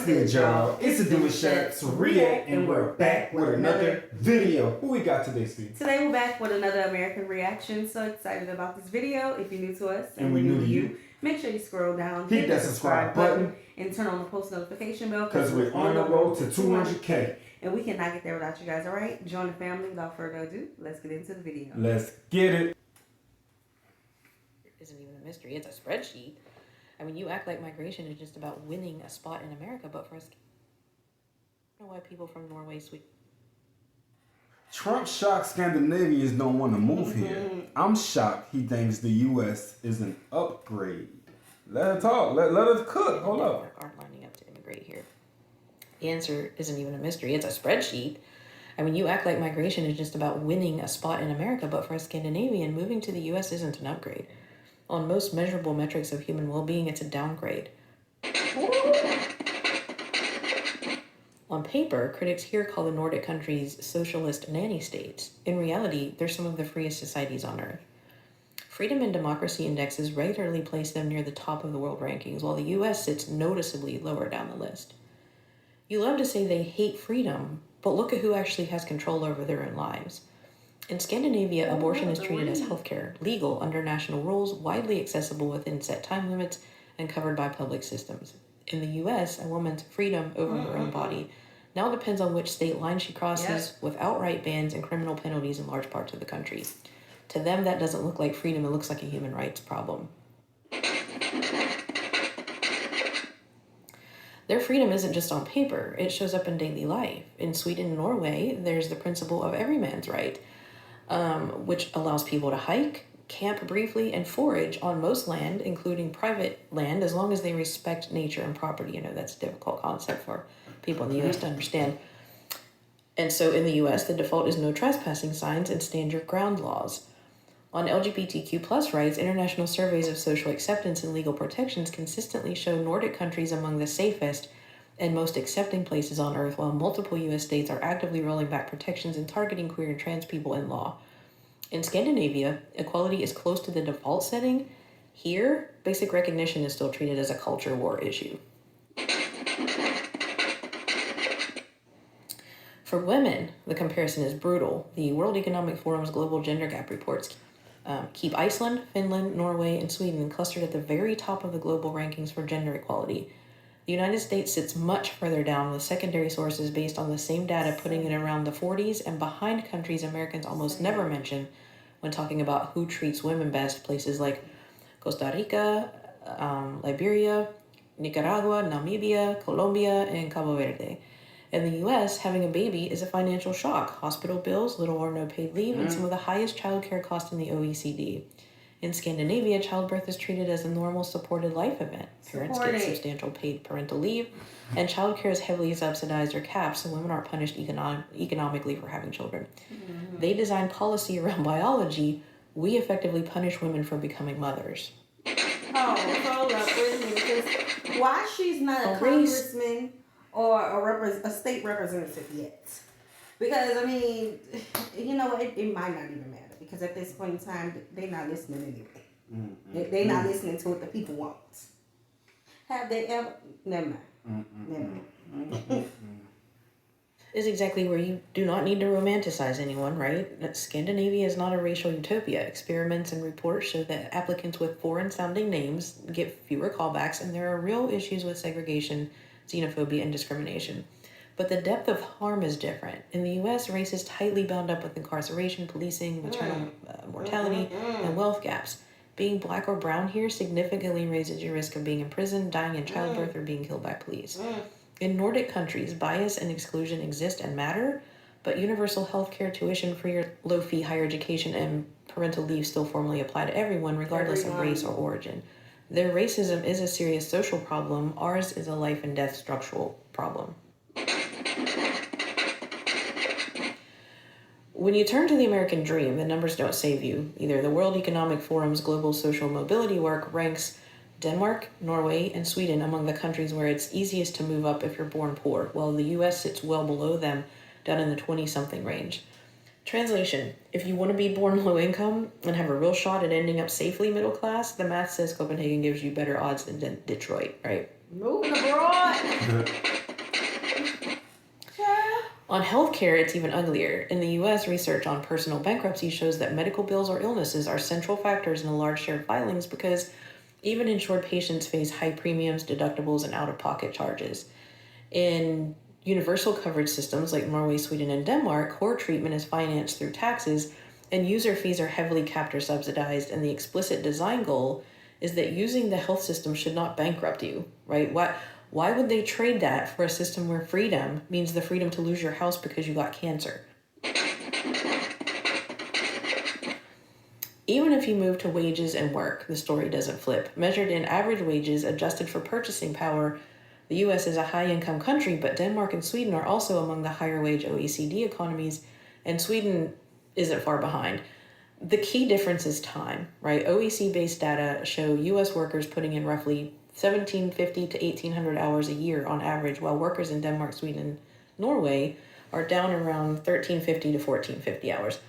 good, y'all? It's the Demouchets React, and we're back with another video. Who we got today, Steve? Today we're back with another American reaction. So excited about this video. If you're new to us and we're new to you, make sure you scroll down, hit that subscribe button, and turn on the post notification bell because we're on the road to 200K. And we cannot get there without you guys, alright? Join the family. Without further ado, let's get into the video. Let's get it. It isn't even a mystery, it's a spreadsheet. I mean, you act like migration is just about winning a spot in America, but for us, I don't know why people from Norway, Sweden. Trump shocked Scandinavians don't want to move here. I'm shocked he thinks the U.S. is an upgrade. Let her talk. Let us cook. Hold up. Aren't lining up to immigrate here. The answer isn't even a mystery. It's a spreadsheet. I mean, you act like migration is just about winning a spot in America, but for a Scandinavian, moving to the U.S. isn't an upgrade. On most measurable metrics of human well-being, it's a downgrade. On paper, critics here call the Nordic countries socialist nanny states. In reality, they're some of the freest societies on earth. Freedom and democracy indexes regularly place them near the top of the world rankings, while the U.S. sits noticeably lower down the list. You love to say they hate freedom, but look at who actually has control over their own lives. In Scandinavia, abortion is treated as healthcare, legal under national rules, widely accessible within set time limits, and covered by public systems. In the U.S., a woman's freedom over her own body now depends on which state line she crosses, with outright bans and criminal penalties in large parts of the country. To them, that doesn't look like freedom, it looks like a human rights problem. Their freedom isn't just on paper, it shows up in daily life. In Sweden and Norway, there's the principle of every man's right, which allows people to hike, camp briefly, and forage on most land, including private land, as long as they respect nature and property. You know, that's a difficult concept for people in the U.S. to understand. And so in the U.S., the default is no trespassing signs and stand your ground laws. On LGBTQ plus rights, international surveys of social acceptance and legal protections consistently show Nordic countries among the safest and most accepting places on earth, while multiple U.S. states are actively rolling back protections and targeting queer and trans people in law. In Scandinavia, equality is close to the default setting. Here, basic recognition is still treated as a culture war issue. For women, the comparison is brutal. The World Economic Forum's Global Gender Gap reports keep Iceland, Finland, Norway, and Sweden clustered at the very top of the global rankings for gender equality. The United States sits much further down, with secondary sources based on the same data putting it around the 40s and behind countries Americans almost never mention when talking about who treats women best, places like Costa Rica, Liberia, Nicaragua, Namibia, Colombia, and Cabo Verde. In the U.S., having a baby is a financial shock. Hospital bills, little or no paid leave, and some of the highest child care costs in the OECD. In Scandinavia, childbirth is treated as a normal supported life event. Parents get substantial paid parental leave, and childcare is heavily subsidized or capped, so women aren't punished economically for having children. They design policy around biology. We effectively punish women for becoming mothers. Oh, hold up, wait a minute. Because why she's not a congressman or a state representative yet? Because, I mean, you know, it might not even matter. Because at this point in time, they're not listening anyway. They're not listening to what the people want. Have they ever? Never mind. Never mind. Is exactly where you do not need to romanticize anyone, right? Scandinavia is not a racial utopia. Experiments and reports show that applicants with foreign-sounding names get fewer callbacks, and there are real issues with segregation, xenophobia, and discrimination. But the depth of harm is different. In the U.S., race is tightly bound up with incarceration, policing, maternal mortality, and wealth gaps. Being black or brown here significantly raises your risk of being imprisoned, dying in childbirth, or being killed by police. In Nordic countries, bias and exclusion exist and matter, but universal health care, tuition, free or low-fee higher education, and parental leave still formally apply to everyone, regardless of race or origin. Their racism is a serious social problem. Ours is a life-and-death structural problem. When you turn to the American dream, the numbers don't save you. Either the World Economic Forum's Global Social Mobility work ranks Denmark, Norway, and Sweden among the countries where it's easiest to move up if you're born poor, while the U.S. sits well below them, down in the 20-something range. Translation: if you want to be born low income and have a real shot at ending up safely middle class, the math says Copenhagen gives you better odds than Detroit, right? Moving abroad. On healthcare, it's even uglier. In the US, research on personal bankruptcy shows that medical bills or illnesses are central factors in a large share of filings because even insured patients face high premiums, deductibles, and out-of-pocket charges. In universal coverage systems like Norway, Sweden, and Denmark, core treatment is financed through taxes, and user fees are heavily capped or subsidized, and the explicit design goal is that using the health system should not bankrupt you, right? Why would they trade that for a system where freedom means the freedom to lose your house because you got cancer? Even if you move to wages and work, the story doesn't flip. Measured in average wages adjusted for purchasing power, the US is a high-income country, but Denmark and Sweden are also among the higher-wage OECD economies, and Sweden isn't far behind. The key difference is time, right? OECD-based data show US workers putting in roughly 1,750 to 1,800 hours a year on average, while workers in Denmark, Sweden, and Norway are down around 1,350 to 1,450 hours.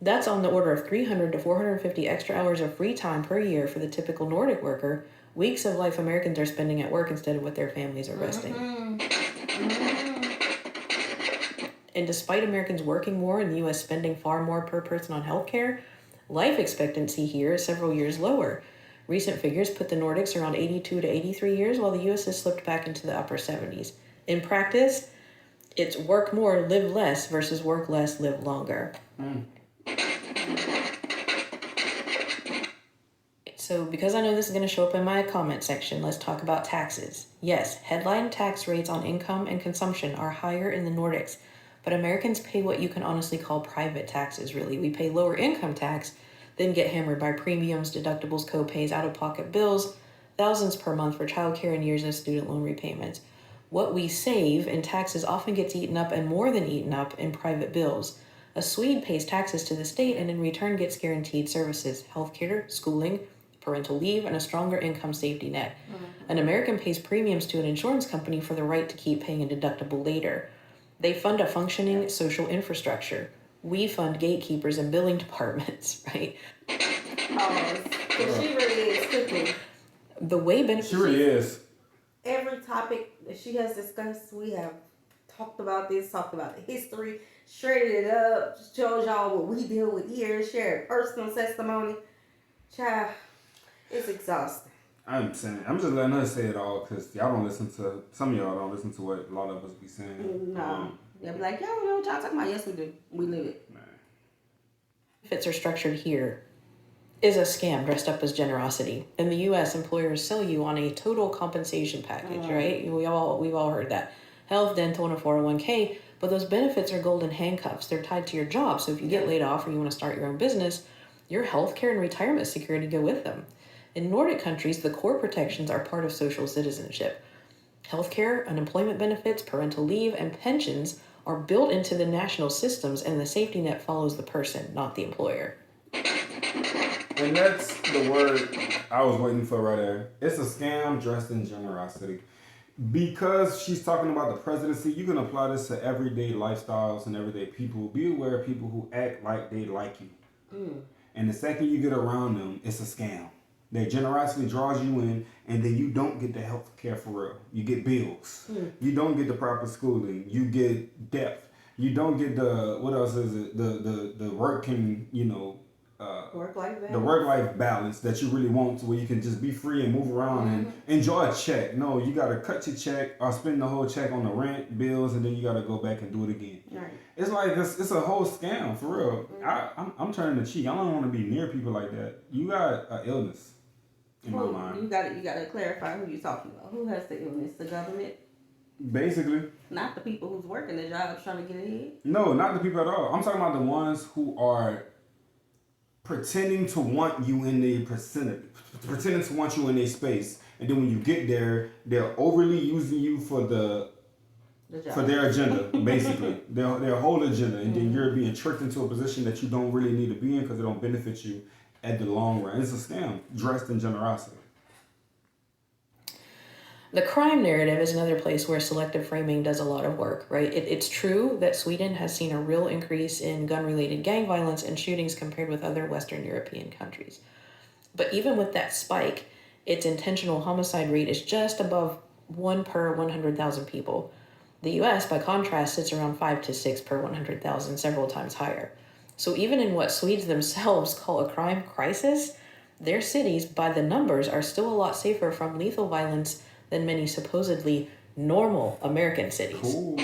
That's on the order of 300 to 450 extra hours of free time per year for the typical Nordic worker, weeks of life Americans are spending at work instead of with their families are resting. And despite Americans working more and the US spending far more per person on healthcare, life expectancy here is several years lower. Recent figures put the Nordics around 82 to 83 years, while the US has slipped back into the upper 70s. In practice, it's work more, live less versus work less, live longer. So because I know this is going to show up in my comment section, let's talk about taxes. Yes, headline tax rates on income and consumption are higher in the Nordics, but Americans pay what you can honestly call private taxes, really. We pay lower income tax, then get hammered by premiums, deductibles, co-pays, out-of-pocket bills, thousands per month for childcare and years of student loan repayments. What we save in taxes often gets eaten up and more than eaten up in private bills. A Swede pays taxes to the state and in return gets guaranteed services, healthcare, schooling, parental leave, and a stronger income safety net. An American pays premiums to an insurance company for the right to keep paying a deductible later. They fund a functioning social infrastructure. We fund gatekeepers and billing departments, right? She really is cooking. The way She really is. Every topic that she has discussed, we have talked about this, talked about the history, straightened it up, showed y'all what we deal with here, shared personal testimony. Child, it's exhausting. I'm just letting her say it all because y'all don't listen to, some of y'all don't listen to what a lot of us be saying. No. They'll be like, y'all don't know what y'all talking about. Yes, we do. We live it. benefits are structured here is a scam dressed up as generosity. In the U.S., employers sell you on a total compensation package, right? We've all heard that. Health, dental, and a 401k, but those benefits are golden handcuffs. They're tied to your job, so if you get laid off or you want to start your own business, your health care and retirement security go with them. In Nordic countries, the core protections are part of social citizenship. Healthcare, unemployment benefits, parental leave, and pensions are built into the national systems, and the safety net follows the person, not the employer. And that's the word I was waiting for right there. It's a scam dressed in generosity. Because she's talking about the presidency, you can apply this to everyday lifestyles and everyday people. Be aware of people who act like they like you. And the second you get around them, it's a scam. Their generosity draws you in, and then you don't get the health care for real. You get bills. You don't get the proper schooling. You get debt. You don't get the, what else is it? The working, Work-life balance. The work-life balance that you really want, to where you can just be free and move around and enjoy a check. No, you got to cut your check or spend the whole check on the rent, bills, and then you got to go back and do it again. Right. It's like it's a whole scam for real. I'm turning the cheek. I don't want to be near people like that. You got an illness in my mind. You got to clarify who you're talking about. Who has the illness? The government? Basically. Not the people who's working the jobs trying to get ahead. No, not the people at all. I'm talking about the ones who are pretending to want you in their vicinity, pretending to want you in their space, and then when you get there, they're overly using you for their agenda, basically, their whole agenda, and then you're being tricked into a position that you don't really need to be in because it don't benefit you at the long run. It's a scam dressed in generosity. The crime narrative is another place where selective framing does a lot of work, right? It's true that Sweden has seen a real increase in gun-related gang violence and shootings compared with other Western European countries. But even with that spike, its intentional homicide rate is just above 1 per 100,000 people. The US, by contrast, sits around 5 to 6 per 100,000, several times higher. So even in what Swedes themselves call a crime crisis, their cities, by the numbers, are still a lot safer from lethal violence than many supposedly normal American cities. Cool.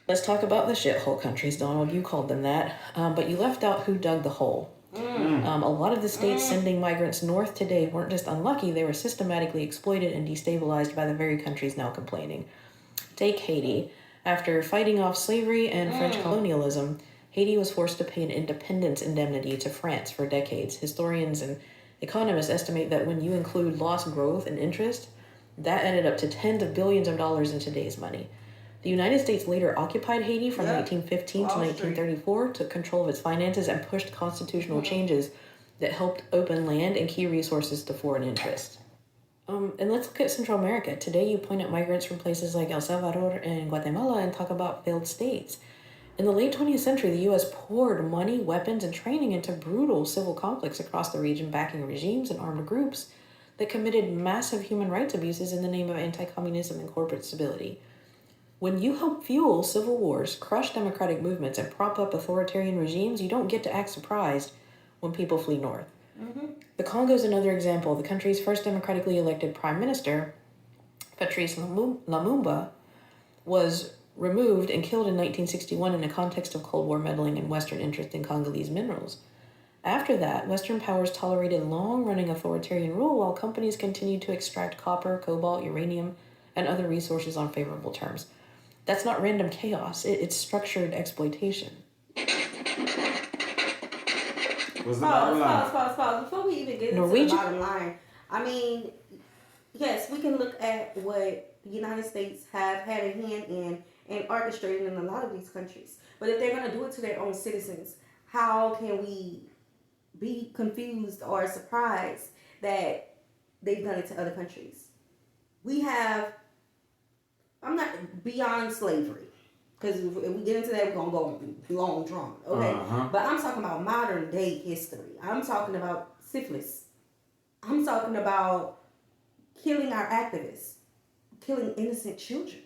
Let's talk about the shithole countries, Donald. You called them that, but you left out who dug the hole. A lot of the states sending migrants north today weren't just unlucky, they were systematically exploited and destabilized by the very countries now complaining. Take Haiti. After fighting off slavery and French colonialism, Haiti was forced to pay an independence indemnity to France for decades. Historians and economists estimate that when you include lost growth and interest, that added up to tens of billions of dollars in today's money. The United States later occupied Haiti from 1915 to 1934, took control of its finances, and pushed constitutional changes that helped open land and key resources to foreign interests. And let's look at Central America. Today, you point at migrants from places like El Salvador and Guatemala and talk about failed states. In the late 20th century, the U.S. poured money, weapons, and training into brutal civil conflicts across the region, backing regimes and armed groups that committed massive human rights abuses in the name of anti-communism and corporate stability. When you help fuel civil wars, crush democratic movements, and prop up authoritarian regimes, you don't get to act surprised when people flee north. The Congo is another example. The country's first democratically elected prime minister, Patrice Lumumba, was removed and killed in 1961 in the context of Cold War meddling and Western interest in Congolese minerals. After that, Western powers tolerated long-running authoritarian rule while companies continued to extract copper, cobalt, uranium, and other resources on favorable terms. That's not random chaos. It's structured exploitation. What's the bottom line? Pause. Before we even get into the bottom line, I mean, yes, we can look at what the United States have had a hand in and orchestrating in a lot of these countries. But if they're going to do it to their own citizens, how can we be confused or surprised that they've done it to other countries? We have, I'm not beyond slavery, because if we get into that, we're going to go long drawn, okay? But I'm talking about modern day history. I'm talking about syphilis. I'm talking about killing our activists, killing innocent children.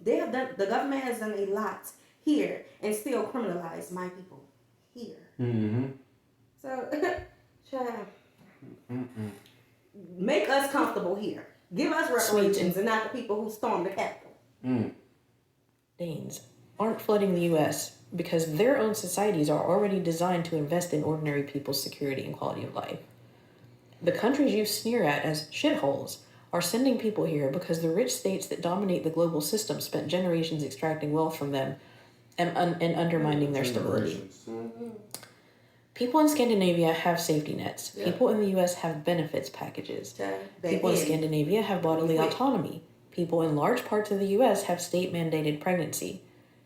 They have done, the government has done a lot here and still criminalize my people here. So, child, make us comfortable here. Give us reparations and not the people who stormed the Capitol. Danes aren't flooding the U.S. because their own societies are already designed to invest in ordinary people's security and quality of life. The countries you sneer at as shitholes are sending people here because the rich states that dominate the global system spent generations extracting wealth from them and undermining their stability. People in Scandinavia have safety nets. People in the U.S. have benefits packages. People in Scandinavia have bodily autonomy. People in large parts of the U.S. have state-mandated pregnancy.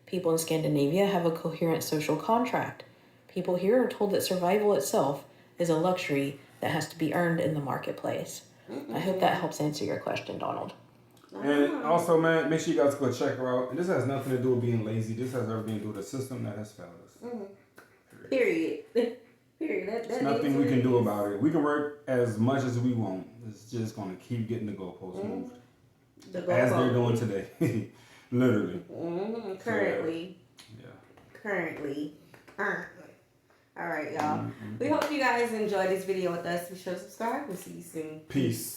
People in Scandinavia have a coherent social contract. People here are told that survival itself is a luxury that has to be earned in the marketplace. I hope that helps answer your question, Donald. And also, man, make sure you guys go check her out. And this has nothing to do with being lazy. This has everything to do with the system that has failed us. Period. There's nothing we can do about it. We can work as much as we want. It's just going to keep getting the goalposts moved. As they're doing today. Literally. Currently. All right, y'all. We hope you guys enjoyed this video with us. Be sure to subscribe. We'll see you soon. Peace.